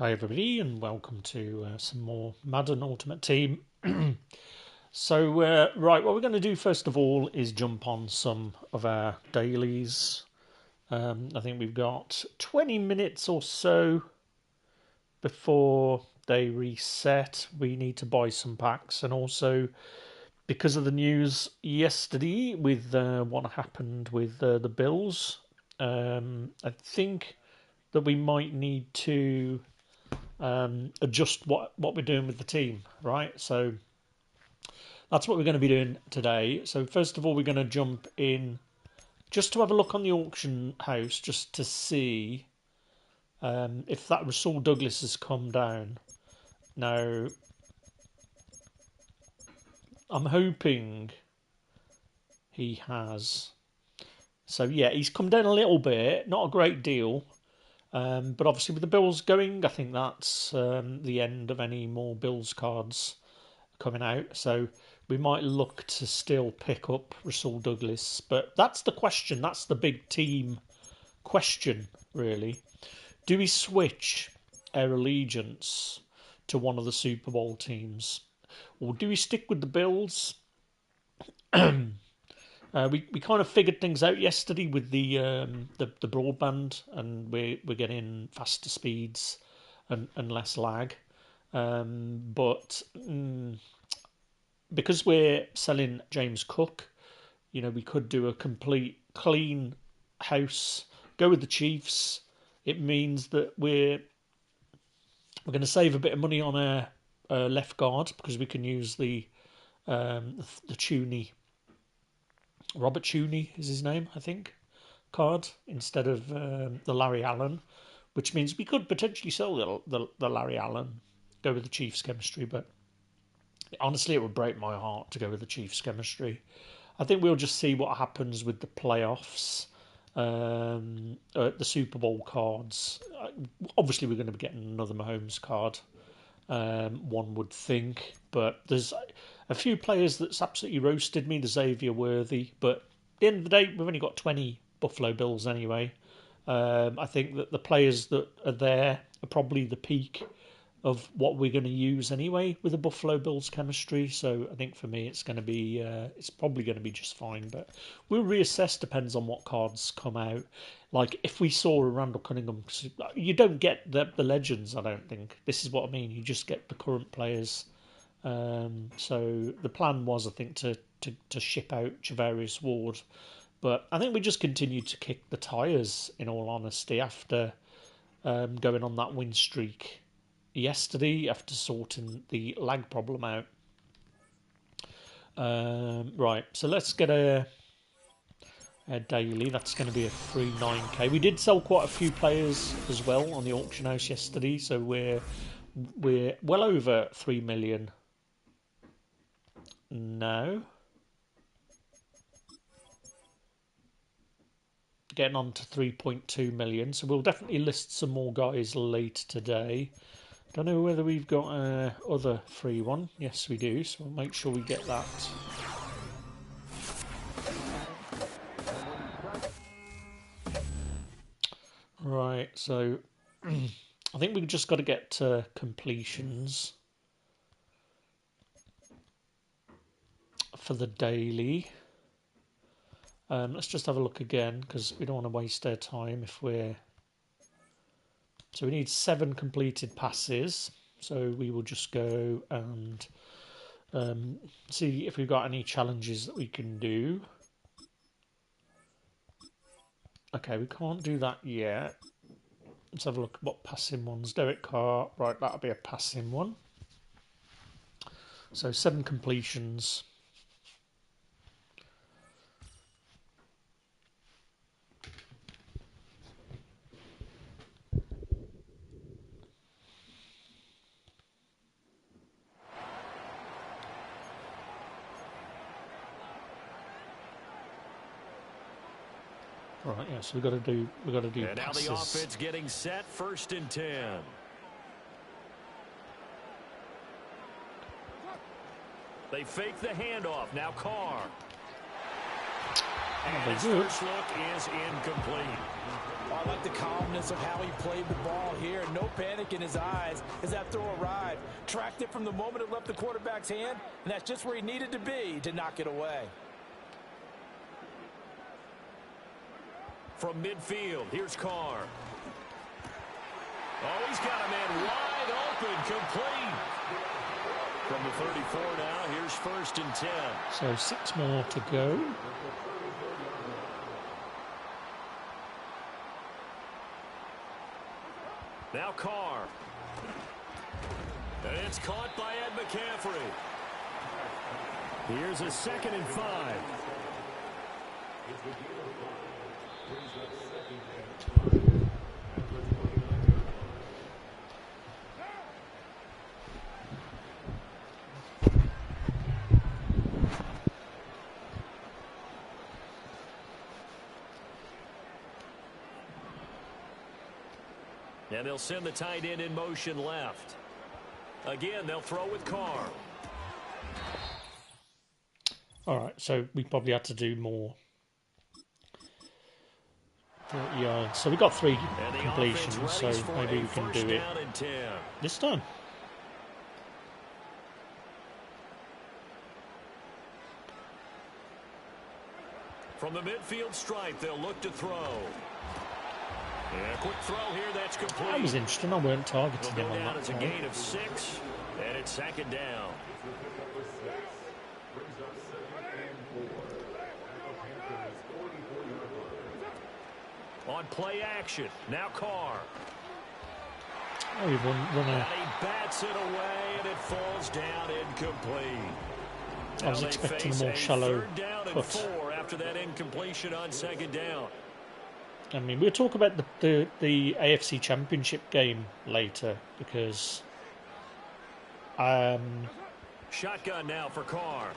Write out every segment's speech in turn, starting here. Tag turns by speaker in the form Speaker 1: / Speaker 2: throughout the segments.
Speaker 1: Hi everybody and welcome to some more Madden Ultimate Team. Right, what we're going to do first of all is jump on some of our dailies. I think we've got 20 minutes or so before they reset. We need to buy some packs, and also because of the news yesterday with what happened with the Bills, I think that we might need to adjust what we're doing with the team, right? So that's what we're going to be doing today. So first of all, we're going to jump in just to have a look on the auction house, just to see if that Rasul Douglas has come down. Now, I'm hoping he has. So yeah, he's come down a little bit, not a great deal. But obviously with the Bills going, I think that's the end of any more Bills cards coming out. So we might look to still pick up Rasul Douglas. But that's the question. That's the big team question, really. Do we switch our allegiance to one of the Super Bowl teams? Or do we stick with the Bills? We kind of figured things out yesterday with the broadband, and we're getting faster speeds and less lag. But because we're selling James Cook, we could do a complete clean house, go with the Chiefs. It means that we're going to save a bit of money on our left guard because we can use the Tooney. Robert Tooney is his name, I think, card instead of the Larry Allen, which means we could potentially sell the Larry Allen, go with the Chiefs chemistry, but honestly, it would break my heart to go with the Chiefs chemistry. I think we'll just see what happens with the playoffs, the Super Bowl cards. Obviously, we're going to be getting another Mahomes card, one would think. But there's a few players that's absolutely roasted me, the Xavier Worthy. But at the end of the day, we've only got 20 Buffalo Bills anyway. I think that the players that are there are probably the peak of what we're going to use anyway with the Buffalo Bills chemistry. So I think for me, it's probably going to be just fine. But we'll reassess. Depends on what cards come out. Like if we saw a Randall Cunningham, you don't get the legends. I don't think this is what I mean. You just get the current players. So the plan was, I think, to ship out Javarius Ward, but I think we just continue to kick the tyres. In all honesty, after going on that win streak yesterday, after sorting the lag problem out. Right, so let's get a daily. That's going to be a free 9k. We did sell quite a few players as well on the auction house yesterday, so we're well over 3 million now. Getting on to 3.2 million, so we'll definitely list some more guys later today. Don't know whether we've got other free one. Yes, we do, so we'll make sure we get that. Right, so I think we've just got to get to completions for the daily. Let's just have a look again because we don't want to waste our time if we're... So we need 7 completed passes. So we will just go and see if we've got any challenges that we can do. Okay, we can't do that yet. Let's have a look at what passing ones. Derek Carr, right, that'll be a passing one. So 7 completions. Right, yeah, so we've got to do
Speaker 2: and
Speaker 1: passes.
Speaker 2: Now the offense getting set, 1st and 10. They fake the handoff. Now Carr. And his first look is incomplete.
Speaker 3: I like the calmness of how he played the ball here. No panic in his eyes as that throw arrived. Tracked it from the moment it left the quarterback's hand, and that's just where he needed to be to knock it away.
Speaker 2: From midfield, here's Carr. Oh, he's got a man wide open, complete. From the 34 now, here's 1st and 10.
Speaker 1: So 6 more to go.
Speaker 2: Now Carr. And it's caught by Ed McCaffrey. Here's a 2nd and 5. And they'll send the tight end in motion left. Again, they'll throw with Carr.
Speaker 1: All right, so we probably had to do more. 30 yards. So we got 3 completions, so maybe we can do it this time.
Speaker 2: From the midfield stripe, they'll look to throw. Yeah, quick throw here, that's complete.
Speaker 1: That was interesting. I weren't targeting him
Speaker 2: They'll go
Speaker 1: on
Speaker 2: down
Speaker 1: that
Speaker 2: as a
Speaker 1: play.
Speaker 2: gain of 6, and it's 2nd down. On play action, now Carr.
Speaker 1: Oh, he run
Speaker 2: And he bats it away, and it falls down incomplete.
Speaker 1: I was expecting a more shallow
Speaker 2: down and
Speaker 1: put.
Speaker 2: 4 after that incompletion on 2nd down.
Speaker 1: I mean, we'll talk about the AFC Championship game later because
Speaker 2: Shotgun now for Carr.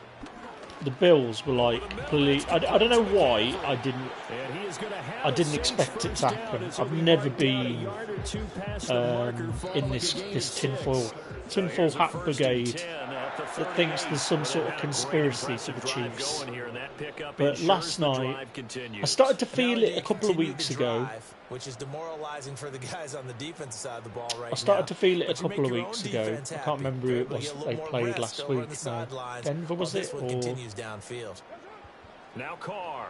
Speaker 1: the Bills were like completely. I don't know why I didn't expect it to happen. I've never been in this tinfoil hat brigade that thinks there's some sort of conspiracy to the Chiefs. But last night, I started to feel it a couple of weeks ago.
Speaker 3: Which is demoralizing for the guys on the defensive side of the ball right now.
Speaker 1: I started to feel it a couple of weeks ago. I can't remember who it was they played last week. Denver, was it? Or
Speaker 2: now Carr.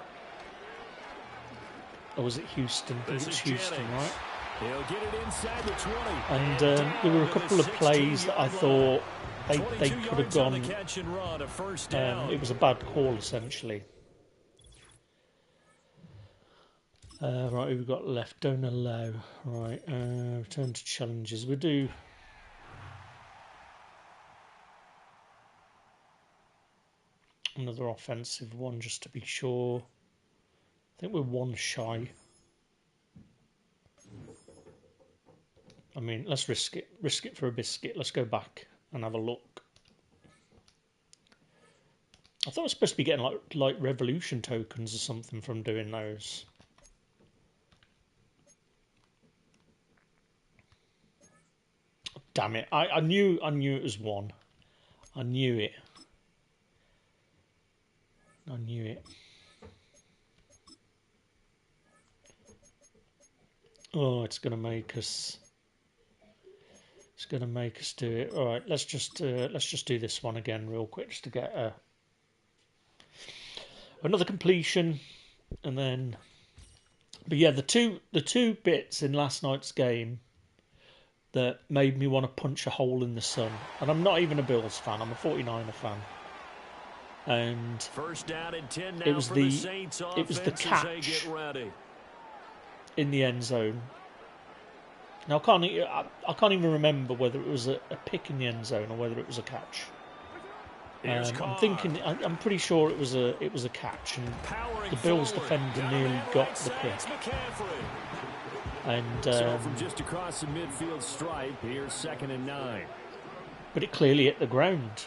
Speaker 1: Or was it Houston? I think it was Houston, right?
Speaker 2: He'll get it inside the 20.
Speaker 1: And there were a couple of plays that I thought they could have gone. It was a bad call, essentially. Right, who we've got left? Don't allow. Right, return to challenges. We'll do. Another offensive one, just to be sure. I think we're 1 shy. I mean, let's risk it. Risk it for a biscuit. Let's go back and have a look. I thought I was supposed to be getting like revolution tokens or something from doing those. Damn it! I knew it was 1. I knew it. I knew it. Oh, it's going to make us. It's going to make us do it. All right, let's just do this one again real quick, just to get another completion, and then. But yeah, the two bits in last night's game that made me want to punch a hole in the sun. And I'm not even a Bills fan. I'm a 49er fan. And
Speaker 2: first down and 10 now
Speaker 1: it was
Speaker 2: for
Speaker 1: the
Speaker 2: Saints
Speaker 1: catch in the end zone. Now I can't even remember whether it was a pick in the end zone or whether it was a catch. I'm pretty sure it was a catch, and the Bills defender nearly got the pick. And
Speaker 2: so from just across the midfield stripe, here's 2nd and 9.
Speaker 1: But it clearly hit the ground.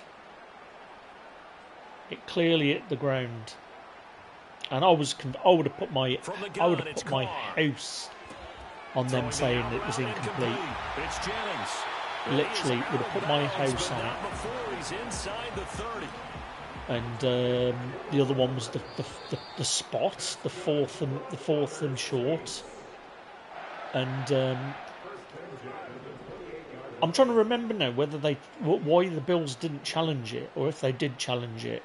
Speaker 1: It clearly hit the ground. And I would have put my house on them saying it was incomplete.
Speaker 2: It's Jennings.
Speaker 1: Literally would have put my house on it.
Speaker 2: Before he's inside the 30.
Speaker 1: and the other one was the spot, the fourth and short, and I'm trying to remember now why the Bills didn't challenge it, or if they did challenge it,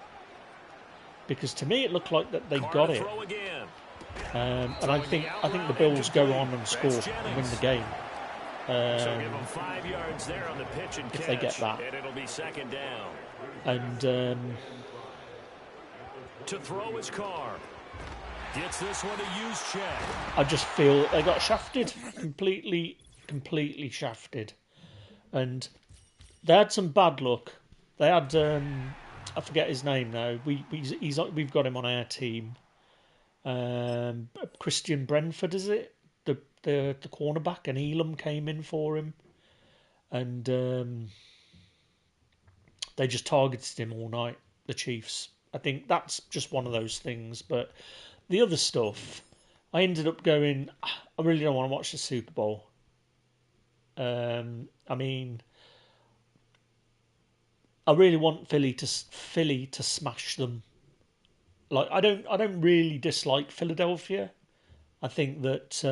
Speaker 1: because to me it looked like that they got it, and I think the Bills go on and score and win the game.
Speaker 2: So give them 5 yards there on the pitch and catch,
Speaker 1: if they get that,
Speaker 2: and it'll be second down.
Speaker 1: And
Speaker 2: to throw his car. Gets this one to use check.
Speaker 1: I just feel they got shafted, completely shafted, and they had some bad luck. They had I forget his name now. We've got him on our team. Christian Brentford, is it? The cornerback, and Elam came in for him, and they just targeted him all night, the Chiefs. I think that's just one of those things. But the other stuff, I ended up going, I really don't want to watch the Super Bowl. I mean, I really want Philly to smash them. Like, I don't really dislike Philadelphia. I think that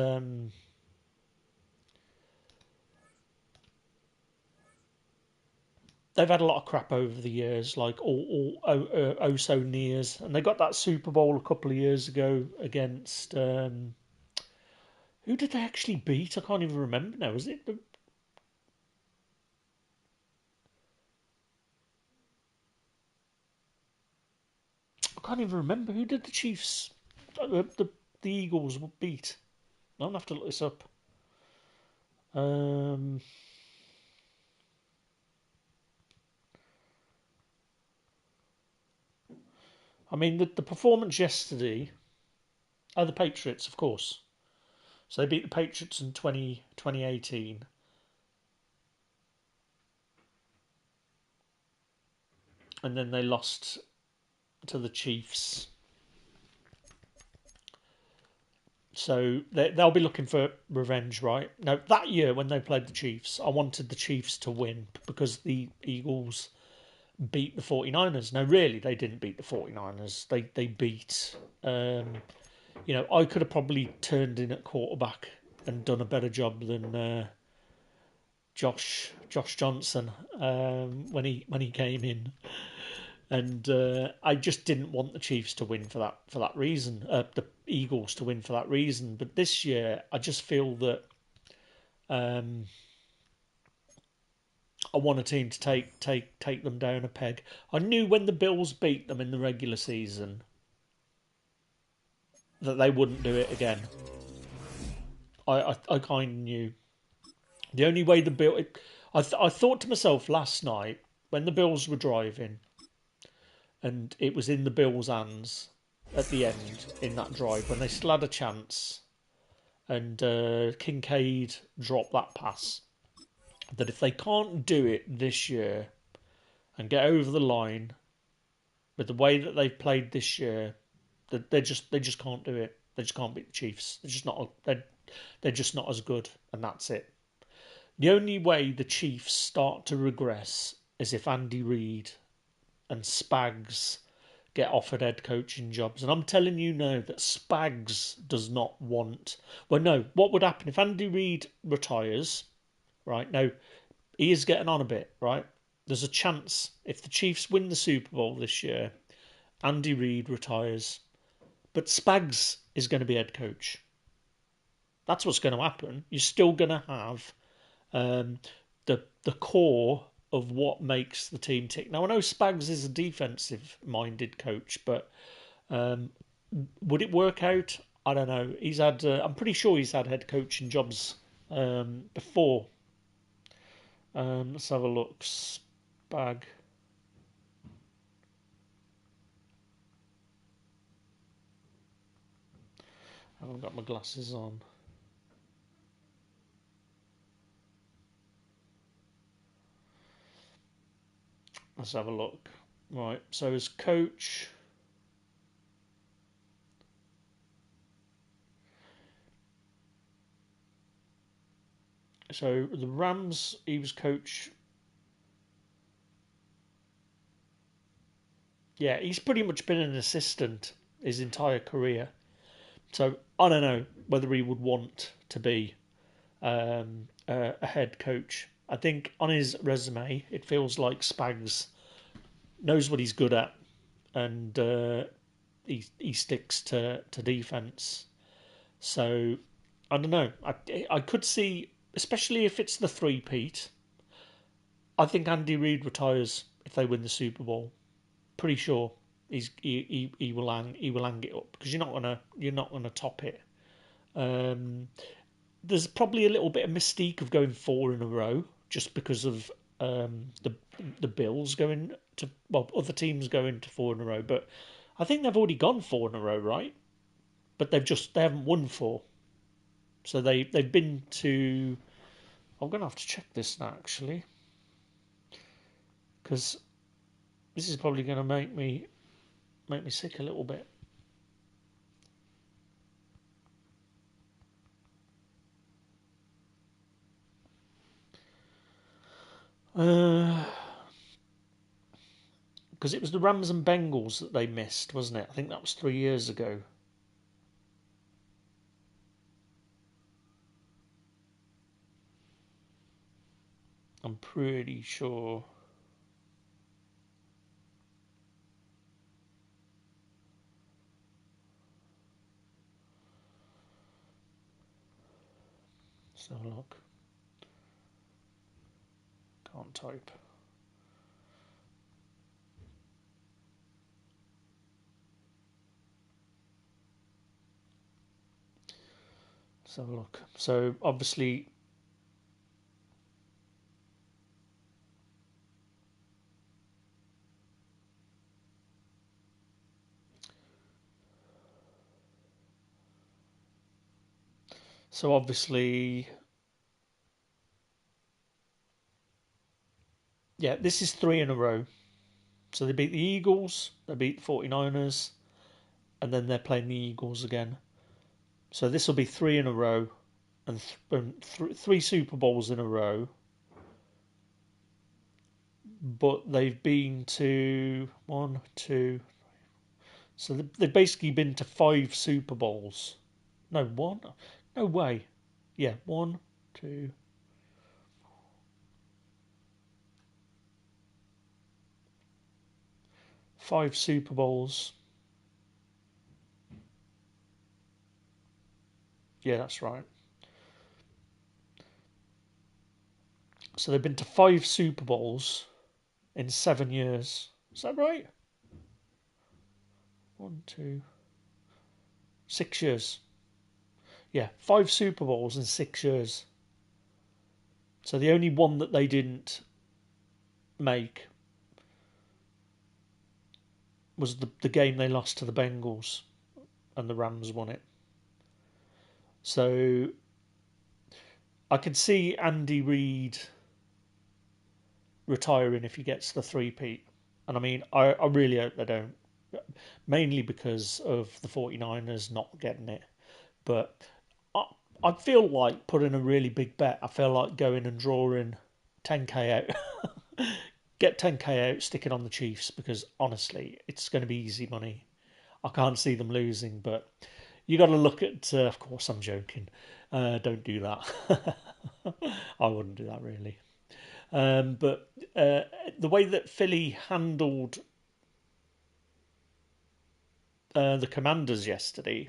Speaker 1: they've had a lot of crap over the years, like all oh so nears, and they got that Super Bowl a couple of years ago against who did they actually beat? I can't even remember now. Was it I can't even remember who did the Chiefs, the Eagles beat. I'm gonna have to look this up. I mean, the performance yesterday. Oh, the Patriots, of course. So they beat the Patriots in 2018. And then they lost to the Chiefs. So they'll be looking for revenge, right? Now, that year when they played the Chiefs, I wanted the Chiefs to win because the Eagles beat the 49ers. Now, really, they didn't beat the 49ers. They beat... I could have probably turned in at quarterback and done a better job than Josh Johnson when he came in. And I just didn't want the Chiefs to win for that reason. The Eagles to win for that reason. But this year, I just feel that I want a team to take them down a peg. I knew when the Bills beat them in the regular season that they wouldn't do it again. I kind of knew. The only way the Bills... I thought to myself last night when the Bills were driving, and it was in the Bills' hands at the end in that drive when they still had a chance, and Kincaid dropped that pass, that if they can't do it this year and get over the line with the way that they've played this year, that they just can't do it. They just can't beat the Chiefs. They're just not as good, and that's it. The only way the Chiefs start to regress is if Andy Reid and Spags get offered head coaching jobs. And I'm telling you now that Spags does not want... Well, no, what would happen if Andy Reid retires, right? Now, he is getting on a bit, right? There's a chance, if the Chiefs win the Super Bowl this year, Andy Reid retires. But Spags is going to be head coach. That's what's going to happen. You're still going to have the core of what makes the team tick. Now, I know Spags is a defensive-minded coach, but would it work out? I don't know. He's had. I'm pretty sure he's had head coaching jobs before. Let's have a look. Spag. I haven't got my glasses on. Let's have a look. Right, so as coach... So the Rams, he was coach... Yeah, he's pretty much been an assistant his entire career. So I don't know whether he would want to be a head coach. I think on his resume, it feels like Spags knows what he's good at, and he sticks to defense. So I don't know. I could see, especially if it's the three-peat. I think Andy Reid retires if they win the Super Bowl. Pretty sure he will hang it up because you're not gonna top it. Um, there's probably a little bit of mystique of going four in a row just because of the Bills going to, well, other teams going to four in a row, but I think they've already gone four in a row, right? But they haven't won four, so they've been to. I'm gonna have to check this now actually, because this is probably gonna make me sick a little bit. Because it was the Rams and Bengals that they missed, wasn't it? I think that was 3 years ago. I'm pretty sure. Let's have a look. Can't type. Let's have a look. So obviously, so obviously, yeah, this is three in a row. So they beat the Eagles, they beat the 49ers, and then they're playing the Eagles again. So this will be three in a row, and three Super Bowls in a row. But they've been to one, two. So they've basically been to five Super Bowls. No, one. No way. Yeah, one, two. Five Super Bowls. Yeah, that's right. So they've been to five Super Bowls in 7 years. Is that right? 6 years. Yeah, five Super Bowls in 6 years. So the only one that they didn't make was the game they lost to the Bengals, and the Rams won it. So I could see Andy Reid retiring if he gets the three-peat. And I mean, I really hope they don't. Mainly because of the 49ers not getting it. But I, I feel like putting a really big bet. I feel like going and drawing 10k out. Get 10k out, stick it on the Chiefs because honestly, it's going to be easy money. I can't see them losing, but you got to look at. Of course, I'm joking. Don't do that. I wouldn't do that really. But the way that Philly handled the Commanders yesterday,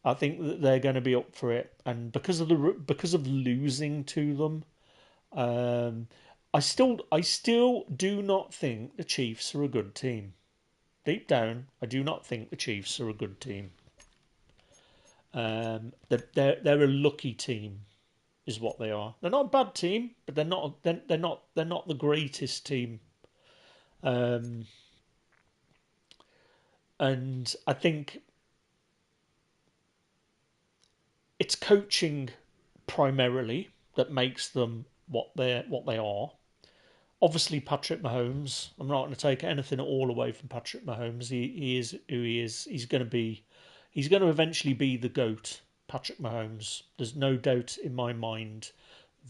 Speaker 1: I think that they're going to be up for it. And because of losing to them, um, I still do not think the Chiefs are a good team. Deep down, I do not think the Chiefs are a good team. They're a lucky team, is what they are. They're not a bad team, but they're not the greatest team. Um, and I think it's coaching primarily that makes them what they are. Obviously, Patrick Mahomes. I'm not going to take anything at all away from Patrick Mahomes. He is who he is. He's going to be. He's going to eventually be the GOAT, Patrick Mahomes. There's no doubt in my mind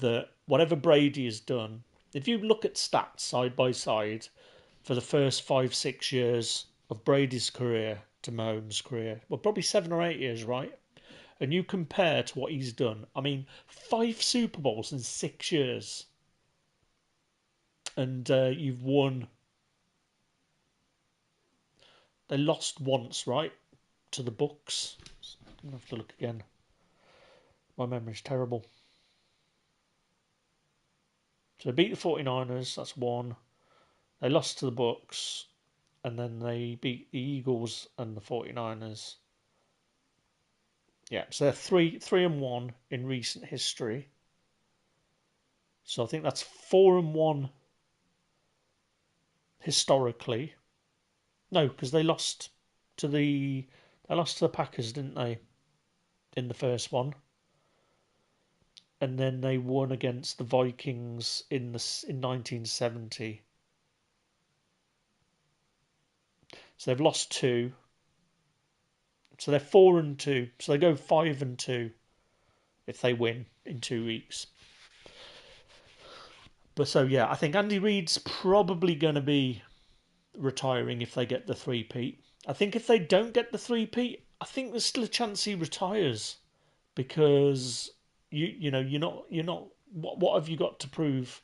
Speaker 1: that whatever Brady has done, if you look at stats side by side, for the first 5-6 years of Brady's career to Mahomes' career. Well, probably 7 or 8 years, right? And you compare to what he's done. I mean, 5 Super Bowls in 6 years. And you've won. They lost once, right? To the Bucks. I'm going to have to look again. My memory's terrible. So they beat the 49ers, that's one. They lost to the Bucks, and then they beat the Eagles and the 49ers. Yeah, so they're 3-1 in recent history. So I think that's 4-1 historically. No, because they lost to the Packers, didn't they? In the first one. And then they won against the Vikings in 1970. So they've lost 2. So they're 4-2. So they go 5-2 if they win in 2 weeks. But so yeah, I think Andy Reid's probably going to be retiring if they get the three-peat. I think if they don't get the three-peat, I think there's still a chance he retires because you're not. What have you got to prove?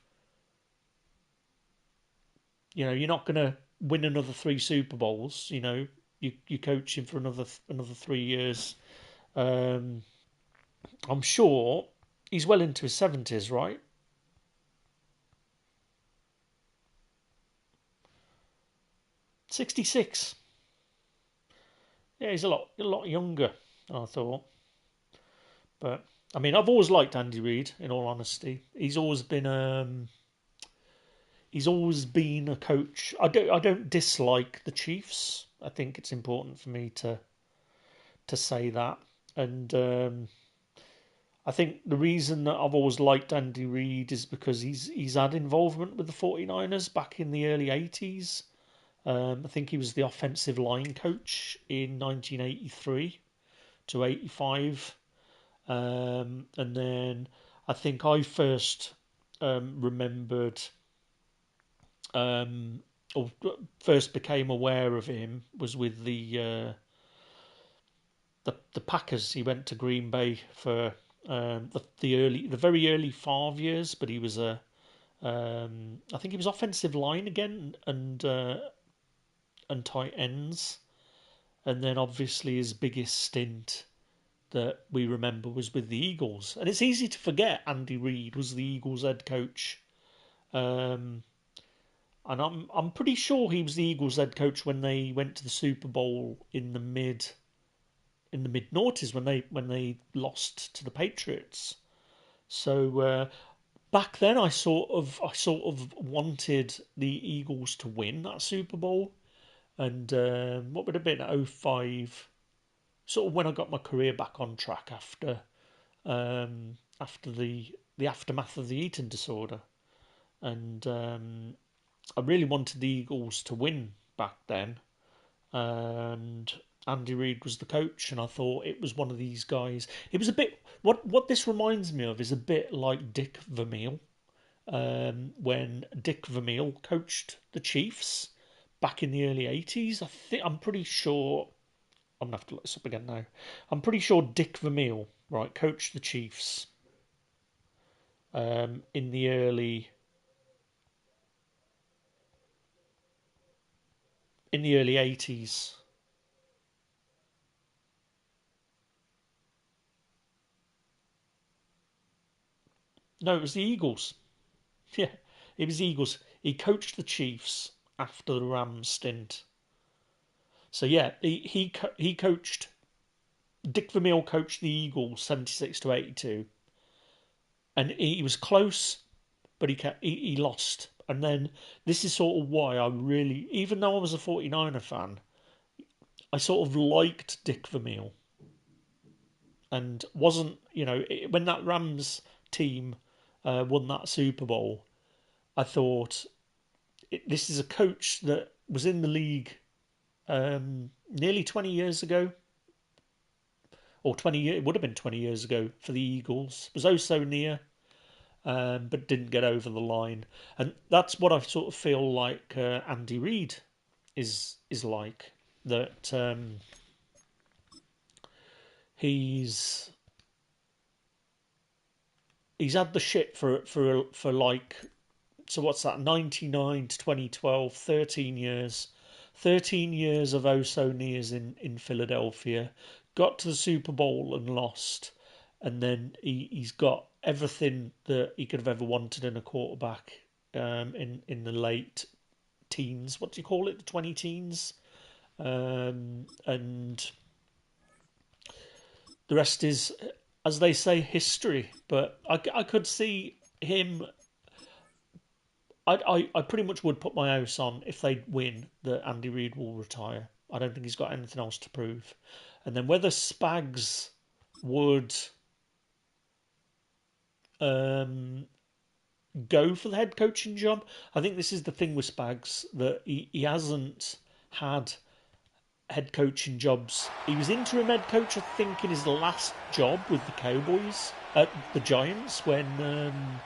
Speaker 1: You're not going to win another 3 Super Bowls. You're coaching for another 3 years. I'm sure he's well into his 70s, right? 66. Yeah, he's a lot younger than I thought. But I mean, I've always liked Andy Reid. In all honesty, he's always been a coach. I don't dislike the Chiefs. I think it's important for me to say that. And I think the reason that I've always liked Andy Reid is because he's had involvement with the 49ers back in the early 80s. I think he was the offensive line coach in 1983 to 85. And then I think I first remembered or first became aware of him was with the Packers. He went to Green Bay for the very early Favre years, but he was I think he was offensive line again and tight ends, and then obviously his biggest stint that we remember was with the Eagles. And it's easy to forget Andy Reid was the Eagles head coach. And I'm pretty sure he was the Eagles head coach when they went to the Super Bowl in the mid noughties when they lost to the Patriots. So back then I sort of wanted the Eagles to win that Super Bowl. And what would have been 05, sort of when I got my career back on track after the aftermath of the eating disorder. And I really wanted the Eagles to win back then. And Andy Reid was the coach, and I thought it was one of these guys. It was a bit what this reminds me of is a bit like Dick Vermeil. When Dick Vermeil coached the Chiefs back in the early 80s. I'm pretty sure. I'm gonna have to look this up again now. I'm pretty sure Dick Vermeil, right, coached the Chiefs in the early 80s. No, it was the Eagles. Yeah, it was the Eagles. He coached the Chiefs after the Rams stint. So yeah, he coached. Dick Vermeil coached the Eagles 76 to 82, and he was close, but he lost. And then this is sort of why I really, even though I was a 49er fan, I sort of liked Dick Vermeil, and wasn't when that Rams team won that Super Bowl, I thought this is a coach that was in the league nearly 20 years ago, or 20 years, it would have been 20 years ago for the Eagles. It was oh so near. but didn't get over the line. And that's what I sort of feel like Andy Reid is like. That he's had the shit for like, so what's that, 99 to 2012, 13 years. 13 years of oh so nears in Philadelphia. Got to the Super Bowl and lost. And then he's got everything that he could have ever wanted in a quarterback in the late teens. What do you call it? The 20 teens? And the rest is, as they say, history. But I could see him. I pretty much would put my house on, if they win, that Andy Reid will retire. I don't think he's got anything else to prove. And then whether Spags would go for the head coaching job, I think this is the thing with Spags, that he hasn't had head coaching jobs. He was interim head coach, I think, in his last job with the Cowboys, the Giants, when I'm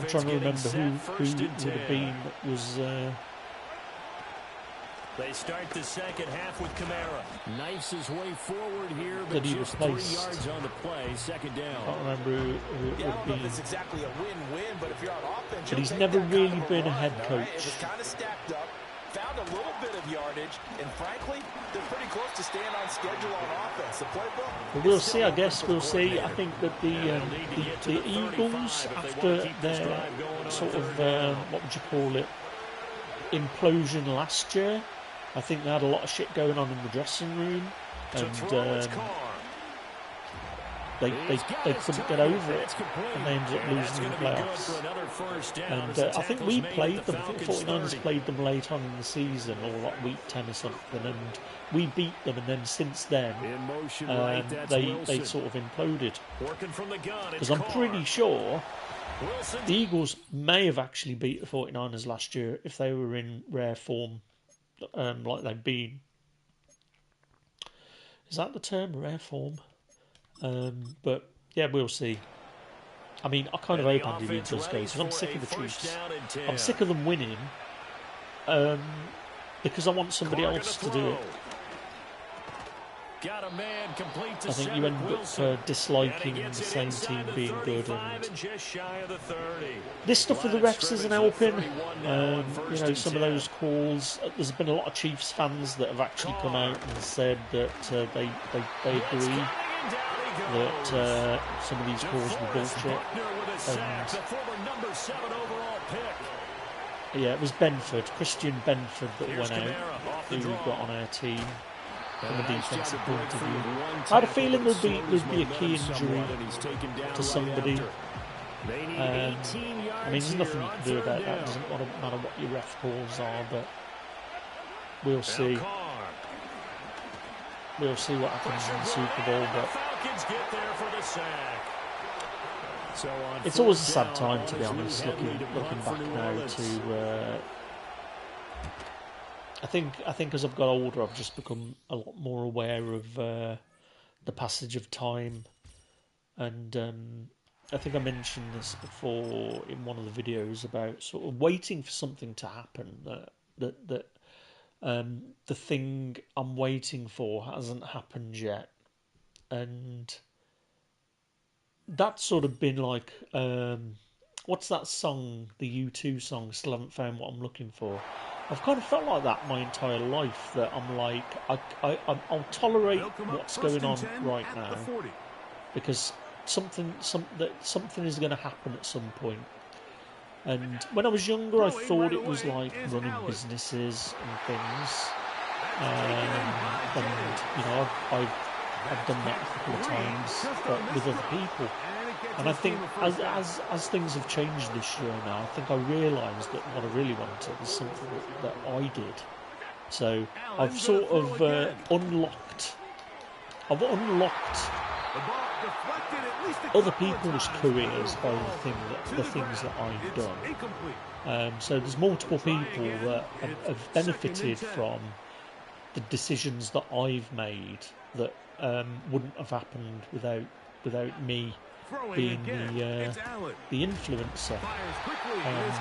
Speaker 1: trying to remember who it would have been that was.
Speaker 2: They start the second half with Kamara. Knifes his way forward here, but
Speaker 1: that he
Speaker 2: just
Speaker 1: replaced.
Speaker 2: 3 yards on the play, second down.
Speaker 1: I can't remember who it would
Speaker 3: I don't know
Speaker 1: be.
Speaker 3: if it's exactly a win-win, but if you're on offense,
Speaker 1: But he's never really been a head coach.
Speaker 3: Right? It was kind of stacked up, found a little bit of yardage, and frankly, they're pretty close to staying on schedule on offense. The playbook.
Speaker 1: But we'll see. I guess we'll see. I think that the Eagles, after their sort of what would you call it, implosion last year, I think they had a lot of shit going on in the dressing room, and they couldn't get over it, and they ended up losing in the playoffs. And I think we played them. I think the 49ers played them late on in the season, or like week 10 or something, and we beat them. And then since then, they sort of imploded. Because I'm pretty sure the Eagles may have actually beat the 49ers last year if they were in rare form, like they've been. Is that the term, rare form? But yeah, we'll see. I mean, I kind of hope Andy Reid does go, because I'm sick of the Chiefs. I'm sick of them winning, because I want somebody else to do it. I think you end up disliking the same team being good, and this stuff with the refs isn't helping. You know, some of those calls. There's been a lot of Chiefs fans that have actually come out and said that they agree that some of these calls were bullshit. And yeah, it was Christian Benford, that went out, who we got on our team from a defensive point of view. I had a feeling there'd be a key injury to somebody. I mean, there's nothing you can do about that. It doesn't matter what your ref calls are, but we'll see. We'll see what happens in the Super Bowl, but it's always a sad time, to be honest, looking back now to. I think as I've got older, I've just become a lot more aware of the passage of time, and I think I mentioned this before in one of the videos about sort of waiting for something to happen. That the thing I'm waiting for hasn't happened yet, and that's sort of been like what's that song? The U2 song. Still haven't found what I'm looking for. I've kind of felt like that my entire life, that I'm like, I'll tolerate what's going on right now because something is going to happen at some point. And when I was younger, I thought it was like running businesses and things. And you know, I've done that a couple of times, but with other people. And I think as things have changed this year now, I think I realised that what I really wanted is something that I did. So I've sort of unlocked other people's careers by the things that I've done. So there's multiple people that have benefited from the decisions that I've made that wouldn't have happened without me being the influencer, and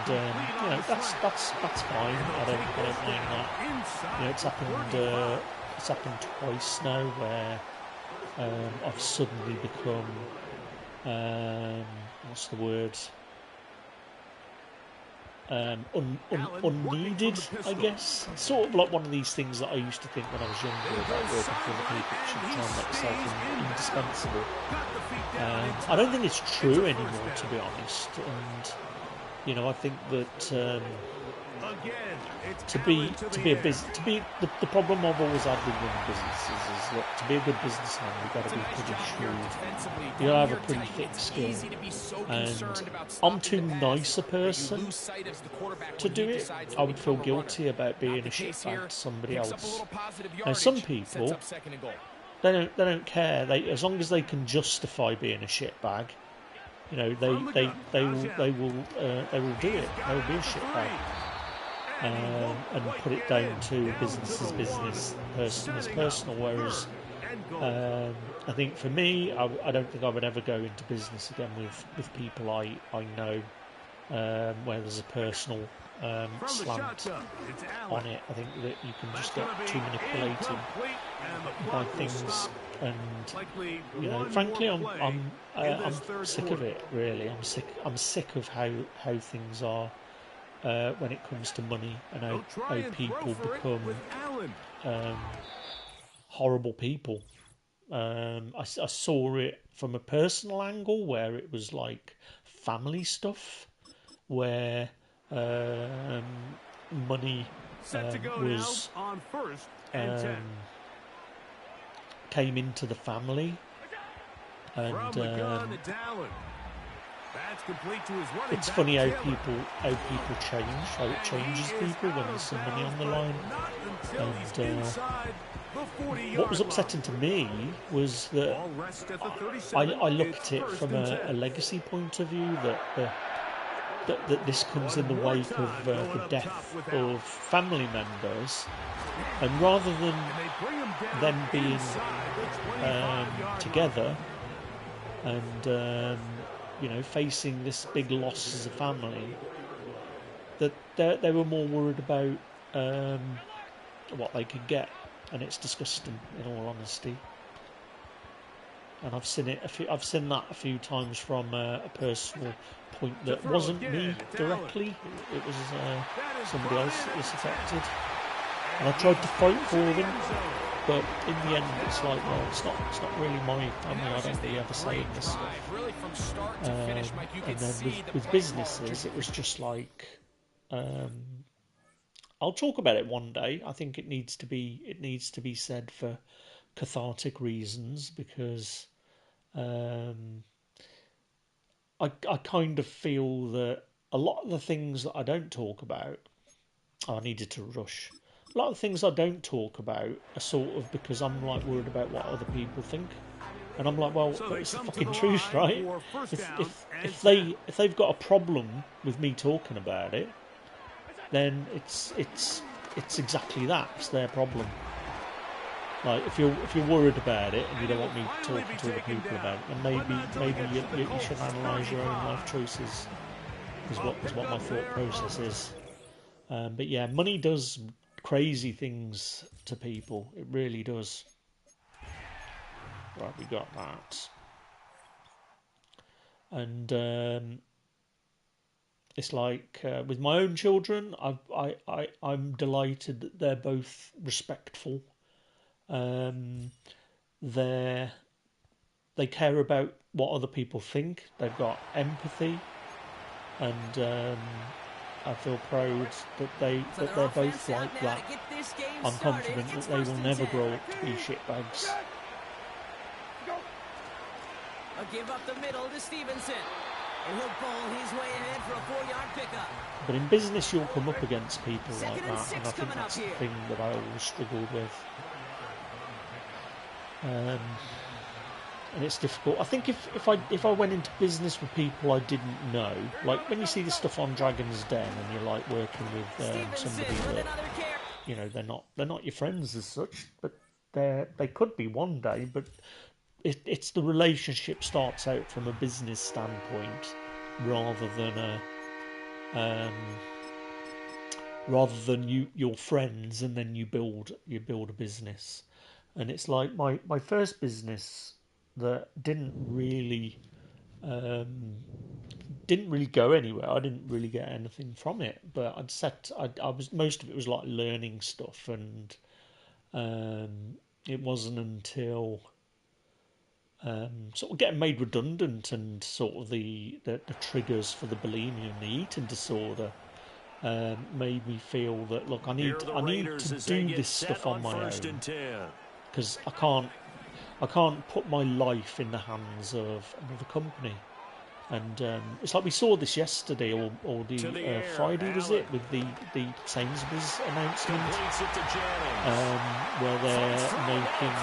Speaker 1: that's fine. I don't mind that. It's happened twice now where I've suddenly become what's the word? Unneeded, I guess. It's sort of like one of these things that I used to think when I was younger about working for other people. You should try and make yourself indispensable. I don't think it's true anymore, to be honest. And I think that the problem I've always had with running businesses is that to be a good businessman you've got to be pretty shrewd. You have a pretty thick skill, and I'm too nice a person to do it. I would feel guilty about being a shitbag to somebody else. Now some people, they don't care. As long as they can justify being a shitbag, they will do it. They will be a shitbag. And put it down to business is business, person is personal. Whereas I think for me, I don't think I would ever go into business again with people I know where there's a personal slant on it. I think that you can just get too manipulated by things, and frankly, I'm sick of it. Really, I'm sick of how things are. When it comes to money and how people become horrible people. I saw it from a personal angle where it was like family stuff, where money was came into the family, and it's funny how people change, how it changes people when there's some money on the line. And what was upsetting to me was that I look at it from a legacy point of view, that this comes in the wake of the death of family members, and rather than them being together and facing this big loss as a family, that they were more worried about what they could get, and it's disgusting, in all honesty. And I've seen that a few times from a personal point that wasn't me directly. It was somebody else that was affected, and I tried to fight for them. But in the end, it's like, well, it's not really my family. I don't really ever say this stuff. And then with businesses, it was just like, I'll talk about it one day. I think it needs to be said for cathartic reasons, because I kind of feel that a lot of the things that I don't talk about, I needed to rush. A lot of things I don't talk about are sort of because I'm like worried about what other people think, and I'm like, well, it's the fucking truth, right? If they've got a problem with me talking about it, then it's exactly that. It's their problem. Like if you're worried about it and you don't want me talking to other people about it, then maybe you should analyse your own life choices. Is what my thought process is. But yeah, money does crazy things to people. It really does. Right, we got that. And it's like with my own children, I'm delighted that they're both respectful. They care about what other people think. They've got empathy, and I feel proud that they're both like that. I'm confident that they will never grow up to be shitbags.
Speaker 4: A give up the middle to Stevenson. He'll bowl his way ahead for a 4-yard pickup.
Speaker 1: But in business, you'll come up against people like that, and I think that's the thing that I always struggled with. And it's difficult. I think if I went into business with people I didn't know, like when you see this stuff on Dragon's Den and you're like working with somebody that they're not your friends as such, but they could be one day. But it's the relationship starts out from a business standpoint rather than um, your friends, and then you build a business. And it's like my first business that didn't really go anywhere. I didn't really get anything from it, but I was, most of it was like learning stuff, and it wasn't until sort of getting made redundant and sort of the triggers for the bulimia and the eating disorder made me feel that, look, I need to do this stuff on my own, because I can't put my life in the hands of another company. And it's like we saw this yesterday, or the Friday, was it, with the Sainsbury's announcement, where they're making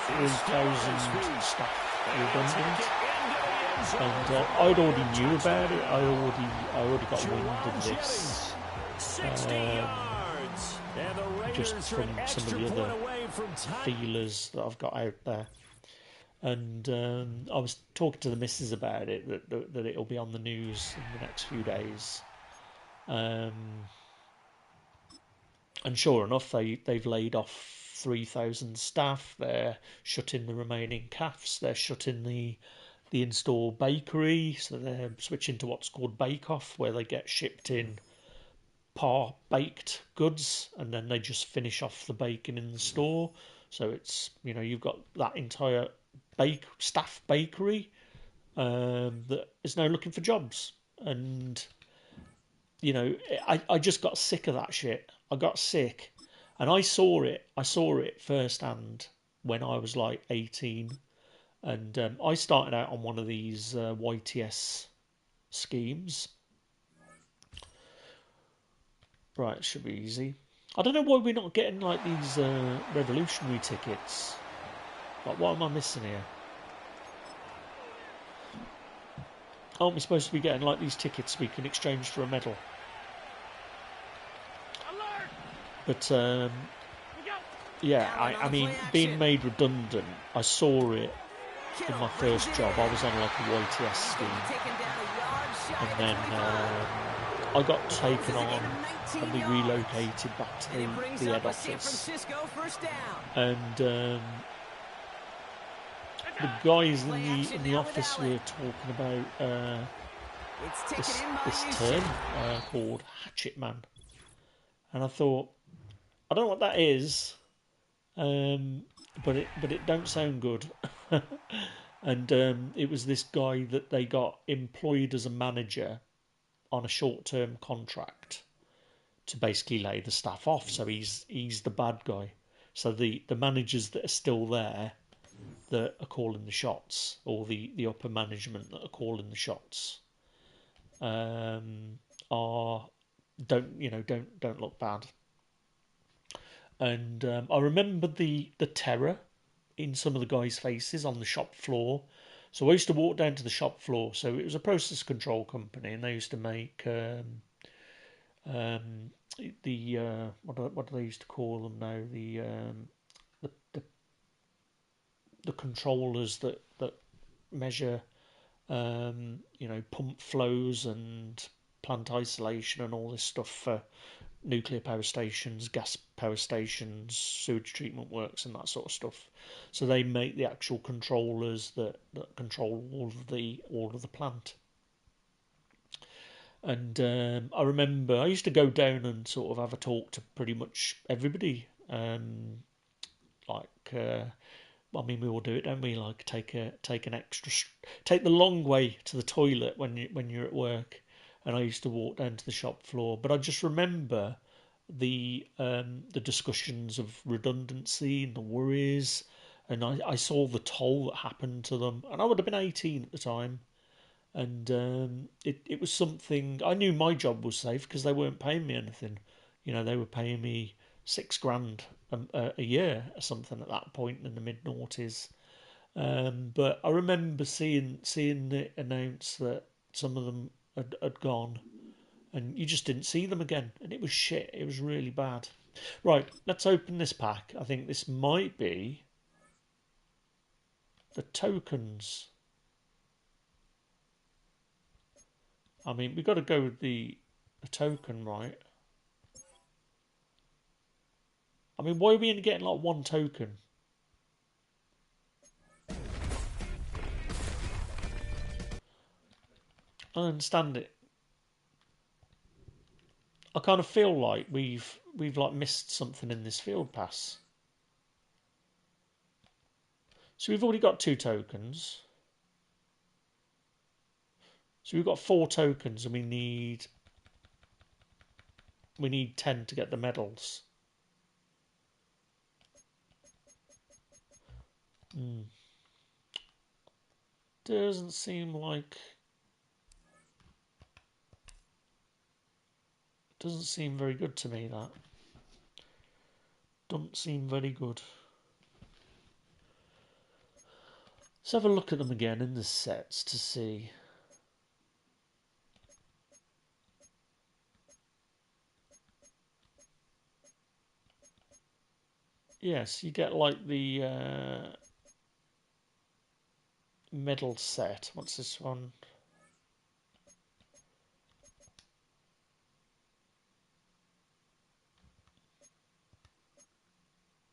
Speaker 1: 3,000 staff redundant. And I'd already knew about it. I already got wind of this, just from some of the other feelers that I've got out there. And I was talking to the missus about it, that it'll be on the news in the next few days. And sure enough, they've laid off 3,000 staff. They're shutting the remaining cafes. They're shutting the in-store bakery. So they're switching to what's called bake-off, where they get shipped in par-baked goods, and then they just finish off the baking in the store. So it's, you've got that entire staff bakery that is now looking for jobs. And I just got sick of that shit. I got sick, and I saw it firsthand when I was like 18, and I started out on one of these YTS schemes. Right, it should be easy. I don't know why we're not getting like these revolutionary tickets. Like, what am I missing here? Aren't we supposed to be getting like these tickets we can exchange for a medal? But yeah, I mean, being made redundant, I saw it in my first job. I was on like a YTS scheme, and then I got taken on and we relocated back to the head office. And the guys in the office were talking about this term called Hatchet Man, and I thought, I don't know what that is, but it don't sound good. And it was this guy that they got employed as a manager on a short-term contract to basically lay the staff off. So he's the bad guy. So the managers that are still there, that are calling the shots, or the upper management that are calling the shots, don't look bad. And I remember the terror in some of the guys' faces on the shop floor. So I used to walk down to the shop floor. So it was a process control company, and they used to make what do they used to call them now? The controllers that measure pump flows and plant isolation and all this stuff for nuclear power stations, gas power stations, sewage treatment works, and that sort of stuff. So they make the actual controllers that control all of the plant. And I remember I used to go down and sort of have a talk to pretty much everybody. I mean, we all do it, don't we? Like take the long way to the toilet when you're at work. And I used to walk down to the shop floor. But I just remember the discussions of redundancy and the worries, and I saw the toll that happened to them. And I would have been 18 at the time, and it was something. I knew my job was safe because they weren't paying me anything. They were paying me $6,000 a year or something at that point in the mid-noughties. But I remember seeing it announced that some of them had gone, and you just didn't see them again, and it was shit. It was really bad. Right, let's open this pack. I think this might be the tokens. I mean, we've got to go with the token, right? I mean, why are we only getting like one token? I don't understand it. I kind of feel like we've like missed something in this field pass. So we've already got 2 tokens. So we've got 4 tokens, and we need 10 to get the medals. Doesn't seem like. Doesn't seem very good to me, that. Don't seem very good. Let's have a look at them again in the sets to see. Yes, you get like the medal set. What's this one?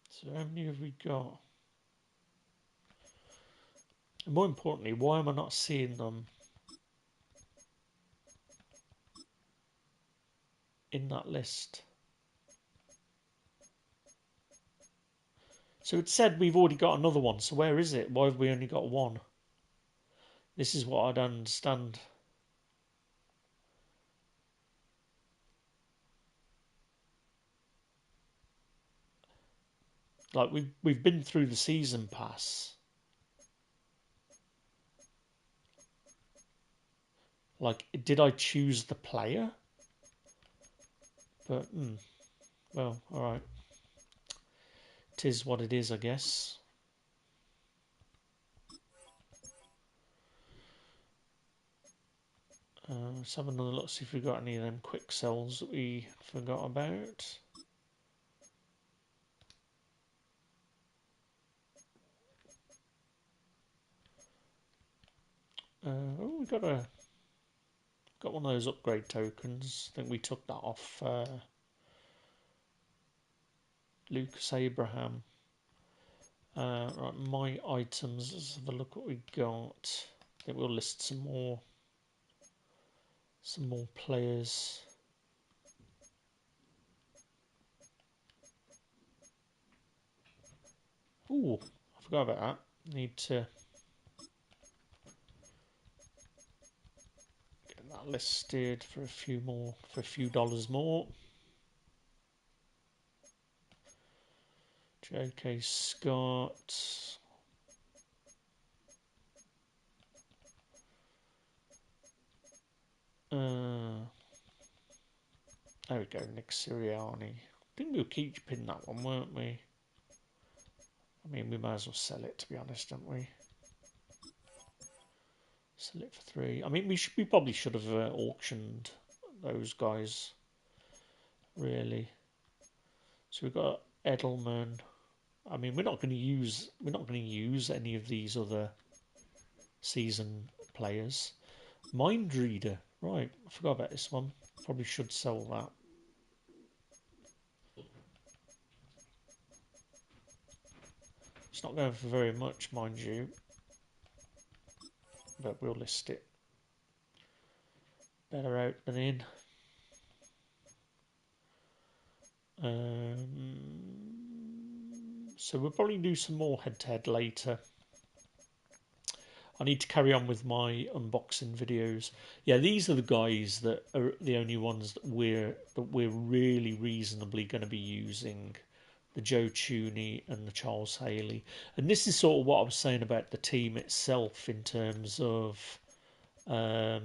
Speaker 1: So how many have we got? And more importantly, why am I not seeing them in that list? So it said we've already got another one, so where is it? Why have we only got one? This is what I don't understand. Like we've been through the season pass. Like, did I choose the player? But well, all right. It is what it is, I guess. Let's have another look, see if we've got any of them quick sells that we forgot about. Oh, we got one of those upgrade tokens. I think we took that off Lucas Abraham. Right, my items. Let's have a look what we got. I think we'll list some more players. Ooh, I forgot about that. Need to get that listed for a few dollars more. J.K. Scott. There we go, Nick Sirianni. I think we were keeping that one, weren't we? I mean, we might as well sell it, to be honest, don't we? Sell it for 3. I mean, we probably should have auctioned those guys, really. So we've got Edelman. I mean, we're not going to use any of these other season players. Mind Reader, right? I forgot about this one. Probably should sell that. It's not going for very much, mind you, but we'll list it. Better out than in. So we'll probably do some more head-to-head later. I need to carry on with my unboxing videos. Yeah, these are the guys that are the only ones that we're really reasonably going to be using. The Joe Tooney and the Charles Haley. And this is sort of what I was saying about the team itself in terms of if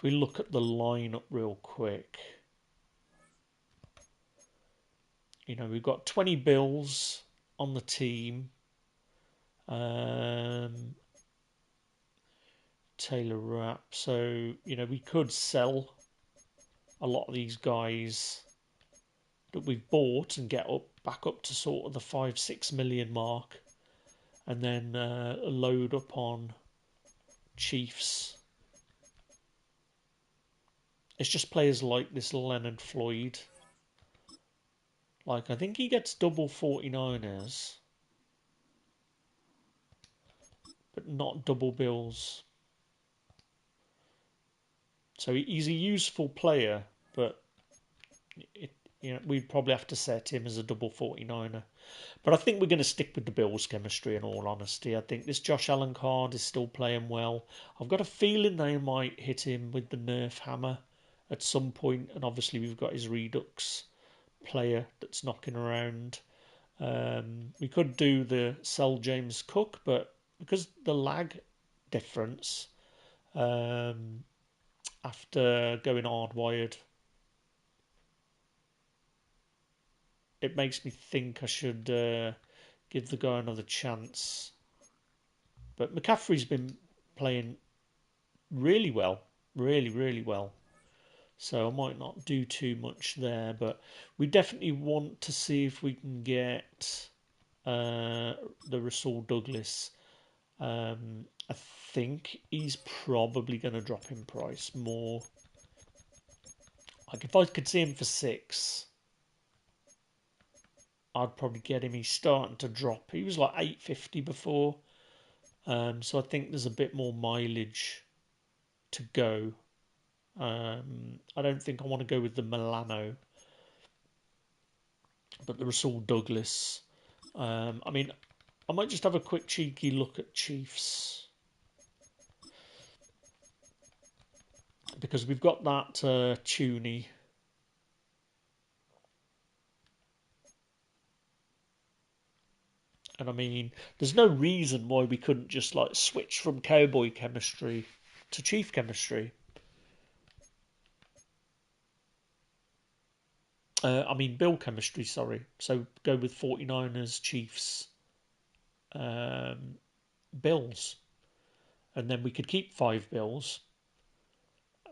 Speaker 1: we look at the lineup real quick. You know, we've got 20 Bills on the team. Taylor Rapp. So, you know, we could sell a lot of these guys that we've bought and get back up to sort of the 5-6 million mark. and then load up on Chiefs. It's just players like this Leonard Floyd. Like, I think he gets double 49ers, but not double bills. So he's a useful player, but we'd probably have to set him as a double 49er. But I think we're going to stick with the Bills chemistry, in all honesty. I think this Josh Allen card is still playing well. I've got a feeling they might hit him with the Nerf hammer at some point, and obviously we've got his Redux player that's knocking around. We could do the sell James Cook, but because the lag difference after going hardwired, it makes me think I should give the guy another chance. But McCaffrey's been playing really well, really, really well. So I might not do too much there, but we definitely want to see if we can get the Rasul Douglas. I think he's probably going to drop in price more. Like if I could see him for 6, I'd probably get him. He's starting to drop. He was like 850 before. So I think there's a bit more mileage to go. I don't think I want to go with the Milano, but the Rasul Douglas. I mean, I might just have a quick cheeky look at Chiefs, because we've got that Tooney. And I mean, there's no reason why we couldn't just like switch from Cowboy chemistry to Chief chemistry. I mean, Bill chemistry, sorry. So go with 49ers, Chiefs, Bills. And then we could keep 5 Bills,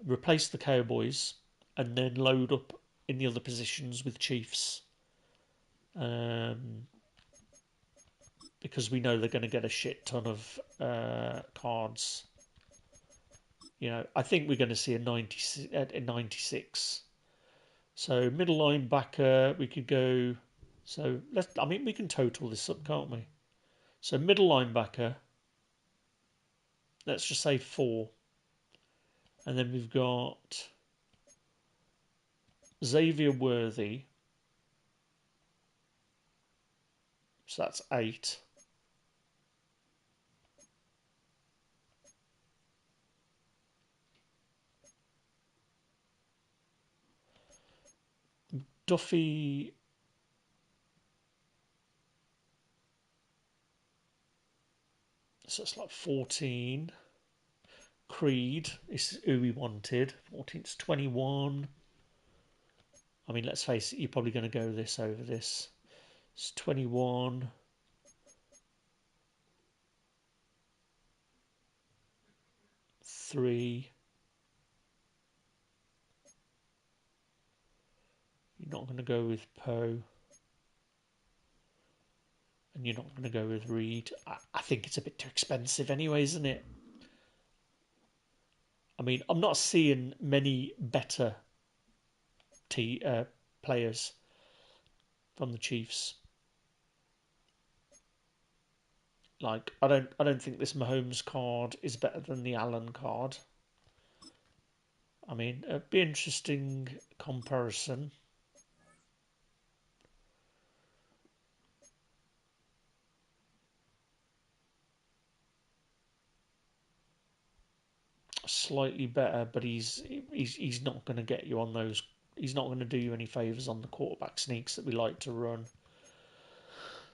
Speaker 1: replace the Cowboys, and then load up in the other positions with Chiefs. Because we know they're going to get a shit ton of cards. I think we're going to see a 96. So middle linebacker, we could go. So we can total this up, can't we? So middle linebacker, let's just say 4, and then we've got Xavier Worthy. So that's 8. Duffy. So it's like 14. Creed is who we wanted. 14 to 21. I mean, let's face it, you're probably going to go this over this. It's 21. Three. You're not going to go with Poe. And you're not going to go with Reed. I think it's a bit too expensive anyway, isn't it? I mean, I'm not seeing many better players from the Chiefs. Like, I don't think this Mahomes card is better than the Allen card. I mean, it'd be an interesting comparison. Slightly better, but he's not going to get you on those. He's not going to do you any favours on the quarterback sneaks that we like to run.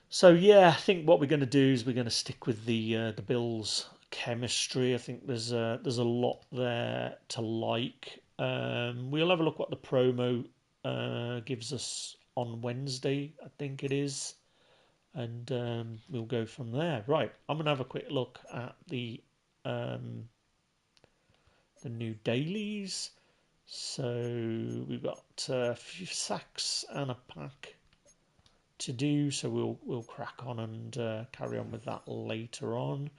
Speaker 1: So yeah, I think what we're going to do is we're going to stick with the Bills chemistry. I think there's a lot there to like. We'll have a look what the promo gives us on Wednesday, I think it is, and we'll go from there. Right, I'm going to have a quick look at the new dailies. So we've got a few sacks and a pack to do, so we'll crack on and carry on with that later on.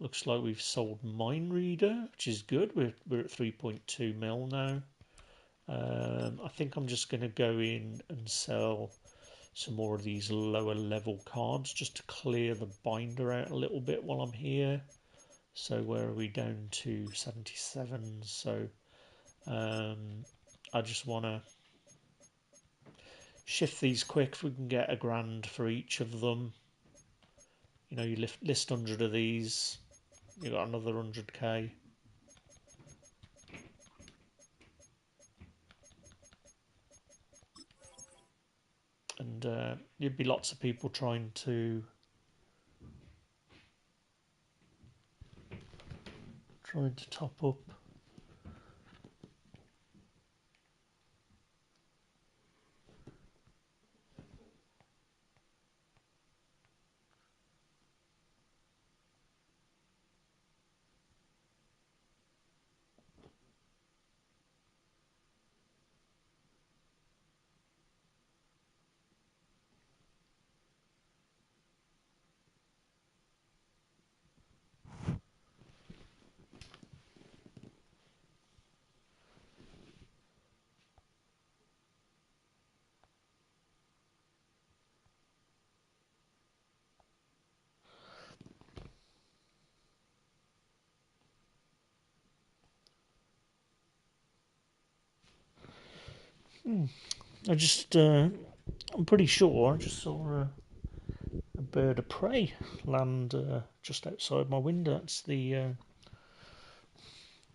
Speaker 1: Looks like we've sold Mind Reader, which is good. We're at 3.2 mil now. I think I'm just going to go in and sell some more of these lower level cards just to clear the binder out a little bit while I'm here. So where are we? Down to 77. So I just want to shift these quick. If we can get $1,000 for each of them, you know, you list 100 of these, you got another 100k. And there'd be lots of people trying to top up. I'm pretty sure I just saw a bird of prey land just outside my window. That's the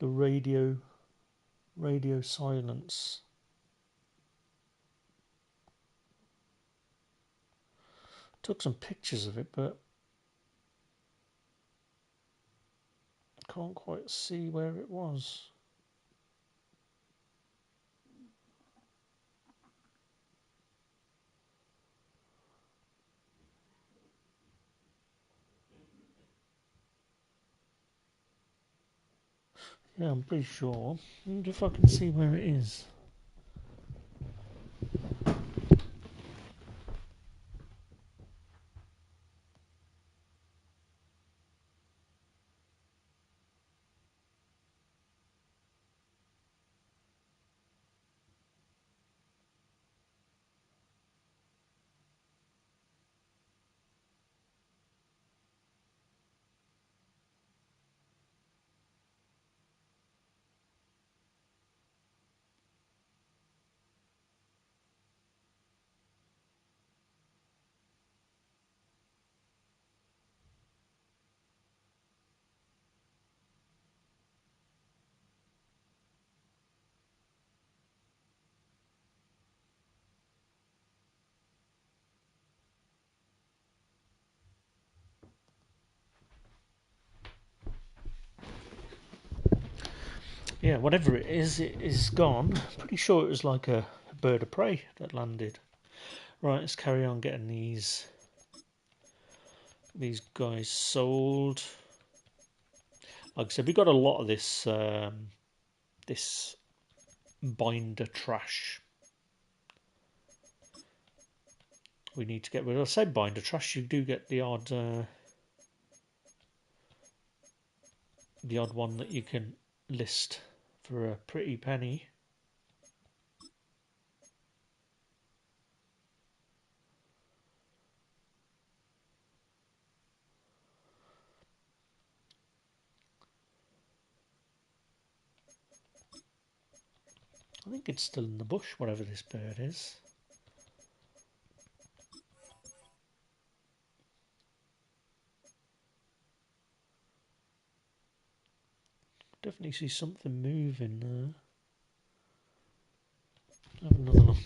Speaker 1: radio silence. Took some pictures of it, but can't quite see where it was. Yeah, I'm pretty sure. I wonder if I can see where it is. Yeah, whatever it is gone. Pretty sure it was like a bird of prey that landed. Right, let's carry on getting these guys sold. Like I said, we got a lot of this this binder trash. We need to get rid of. I say binder trash. You do get the odd one that you can list for a pretty penny. I think it's still in the bush, whatever this bird is. Definitely see something moving there. Have another look.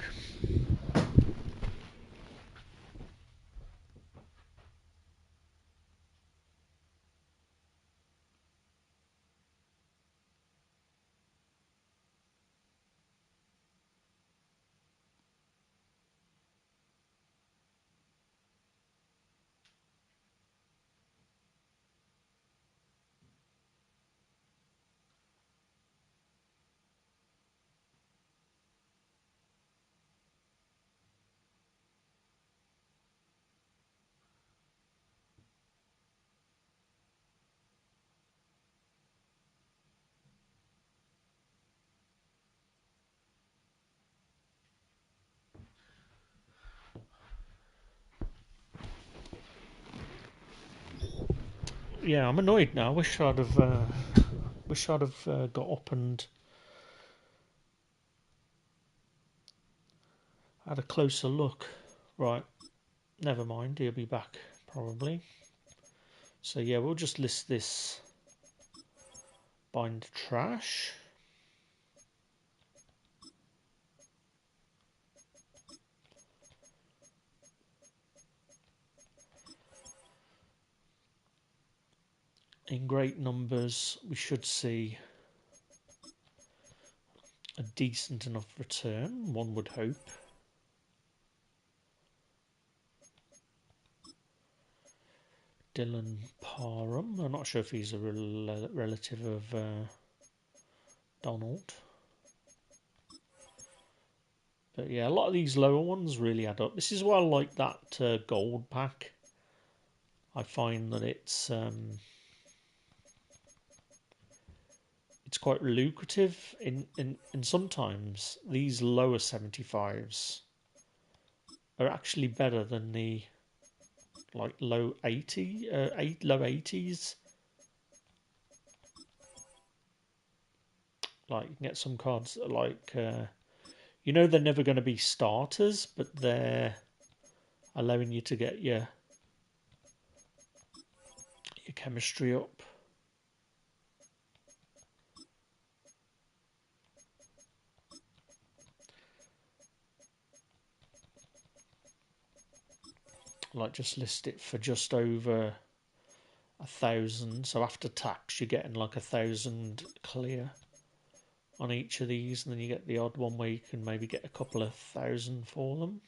Speaker 1: yeah, I'm annoyed now. Wish I'd have got up and had a closer look. Right, never mind. He'll be back probably. So yeah, we'll just list this bind trash. In great numbers, we should see a decent enough return, one would hope. Dylan Parham. I'm not sure if he's a relative of Donald. But yeah, a lot of these lower ones really add up. This is why I like that gold pack. I find that it's quite lucrative in sometimes these lower 75s are actually better than the like low 80s. Like you can get some cards that are like they're never going to be starters, but they're allowing you to get your chemistry up. Like just list it for just over 1,000. So after tax, you're getting like 1,000 clear on each of these, and then you get the odd one where you can maybe get a couple of thousand for them.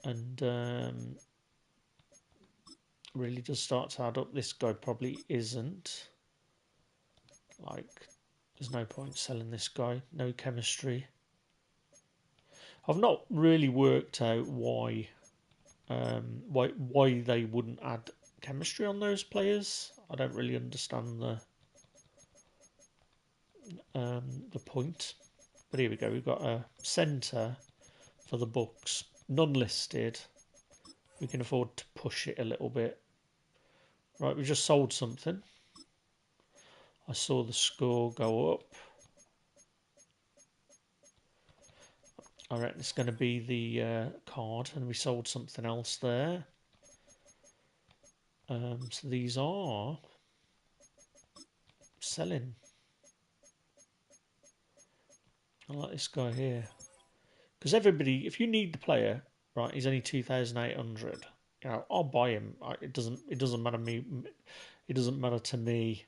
Speaker 1: And really does start to add up. This guy probably isn't. Like, there's no point selling this guy. No chemistry. I've not really worked out why they wouldn't add chemistry on those players. I don't really understand the point. But here we go. We've got a centre for the Bucks, none listed. We can afford to push it a little bit. Right, we just sold something. I saw the score go up. I reckon it's going to be the card, and we sold something else there. So these are selling. I like this guy here. Because everybody, if you need the player, right, he's only 2,800. I'll buy him. It doesn't matter me. It doesn't matter to me.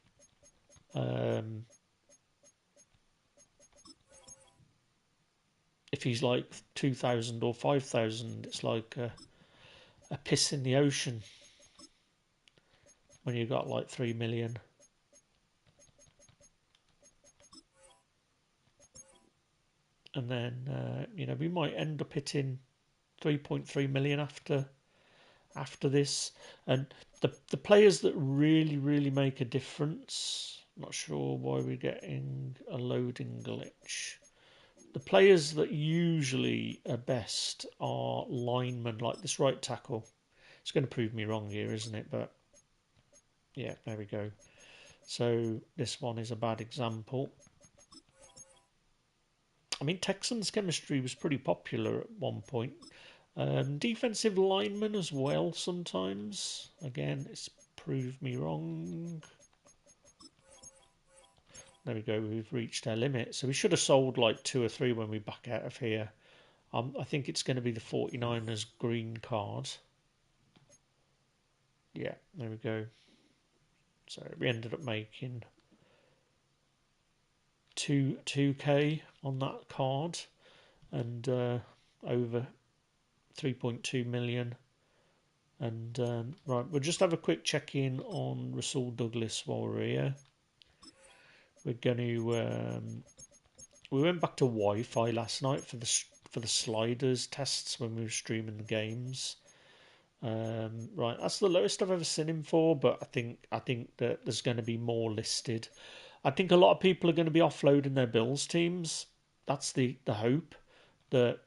Speaker 1: If he's like 2,000 or 5,000, it's like a piss in the ocean when you've got like 3 million. And then we might end up hitting 3.3 million after this. And the players that really make a difference. Not sure why we're getting a loading glitch. The players that usually are best are linemen, like this right tackle. It's going to prove me wrong here, isn't it? But yeah, there we go. So this one is a bad example. I mean, Texans chemistry was pretty popular at one point. Defensive linemen as well sometimes. Again, it's proved me wrong. There we go, we've reached our limit. So we should have sold like 2 or 3 when we back out of here. I think it's going to be the 49ers green card. Yeah, there we go. So we ended up making 2K on that card, and over 3.2 million. And right, we'll just have a quick check-in on Rasul Douglas while we're here. We're going to we went back to Wi-Fi last night for the sliders tests when we were streaming the games. Right, that's the lowest I've ever seen him for, but I think that there's going to be more listed. I think a lot of people are going to be offloading their Bills teams. That's the hope, that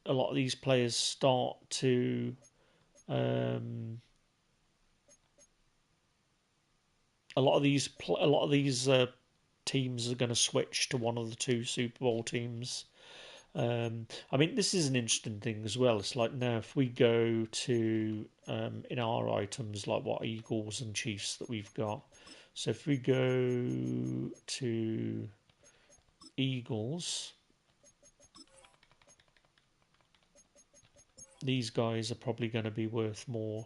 Speaker 1: a lot of these players start to a lot of these teams are going to switch to one of the two Super Bowl teams. I mean, this is an interesting thing as well. It's like now if we go to in our items like what Eagles and Chiefs that we've got. So if we go to Eagles, these guys are probably going to be worth more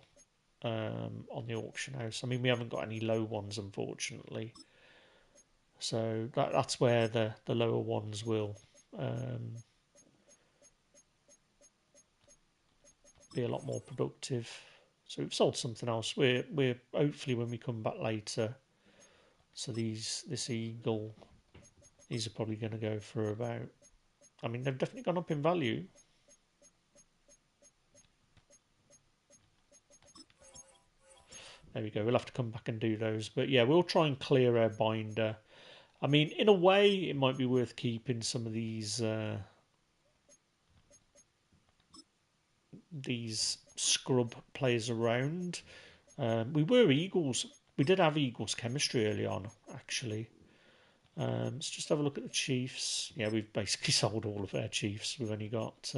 Speaker 1: on the auction house. I mean, we haven't got any low ones, unfortunately. So that's where the lower ones will be a lot more productive. So we've sold something else. We're hopefully when we come back later. So this eagle, these are probably going to go for about. I mean, they've definitely gone up in value. There we go. We'll have to come back and do those. But yeah, we'll try and clear our binder. I mean, in a way, it might be worth keeping some of these scrub players around. We were Eagles. We did have Eagles chemistry early on, actually. Let's just have a look at the Chiefs. Yeah, we've basically sold all of our Chiefs. We've only got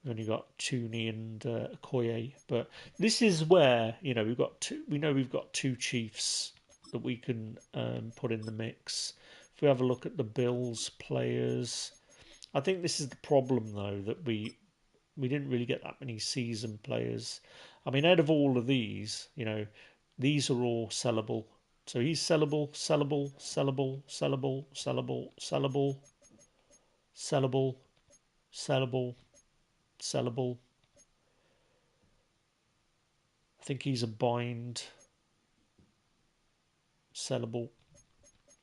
Speaker 1: Tooney and Okoye. But this is where we've got two. We know we've got two Chiefs that we can put in the mix. If we have a look at the Bills players, I think this is the problem though, that we didn't really get that many seasoned players. I mean, out of all of these, these are all sellable. So he's sellable, sellable, sellable, sellable, sellable, sellable, sellable, sellable, sellable. I think he's a bind, sellable.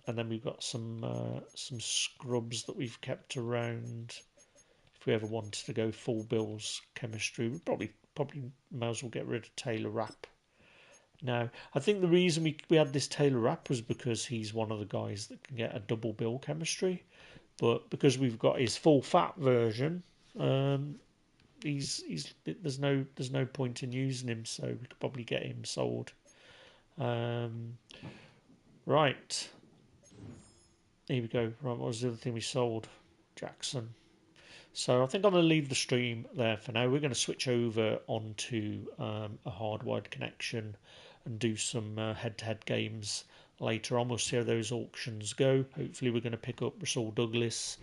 Speaker 1: And then we've got some scrubs that we've kept around. If we ever wanted to go full Bills chemistry, we probably might as well get rid of Taylor Rapp. Now, I think the reason we had this Taylor Rapp was because he's one of the guys that can get a double bill chemistry, but because we've got his full fat version, there's no point in using him, so we could probably get him sold. Right. Here we go. Right, what was the other thing we sold? Jackson. So I think I'm going to leave the stream there for now. We're going to switch over onto a hardwired connection and do some head-to-head games later on. We'll see how those auctions go. Hopefully we're going to pick up Rasul Douglas.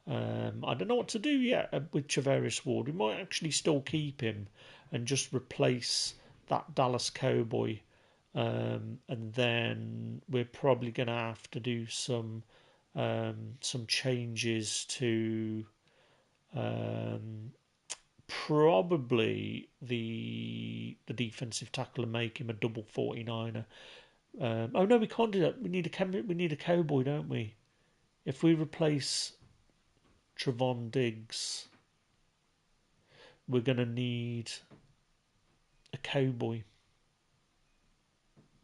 Speaker 1: I don't know what to do yet with Travaris Ward. We might actually still keep him and just replace that Dallas Cowboy. And then we're probably going to have to do some changes to probably the defensive tackle and make him a double 49er. Oh no, we can't do that. We need a cowboy, don't we? If we replace Trevon Diggs, we're going to need a cowboy.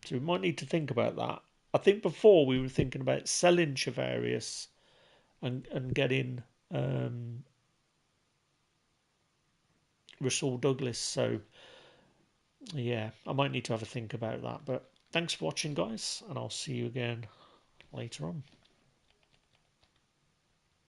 Speaker 1: So we might need to think about that. I think before we were thinking about selling Travaris and getting Rasul Douglas. So yeah, I might need to have a think about that. But thanks for watching, guys, and I'll see you again later on.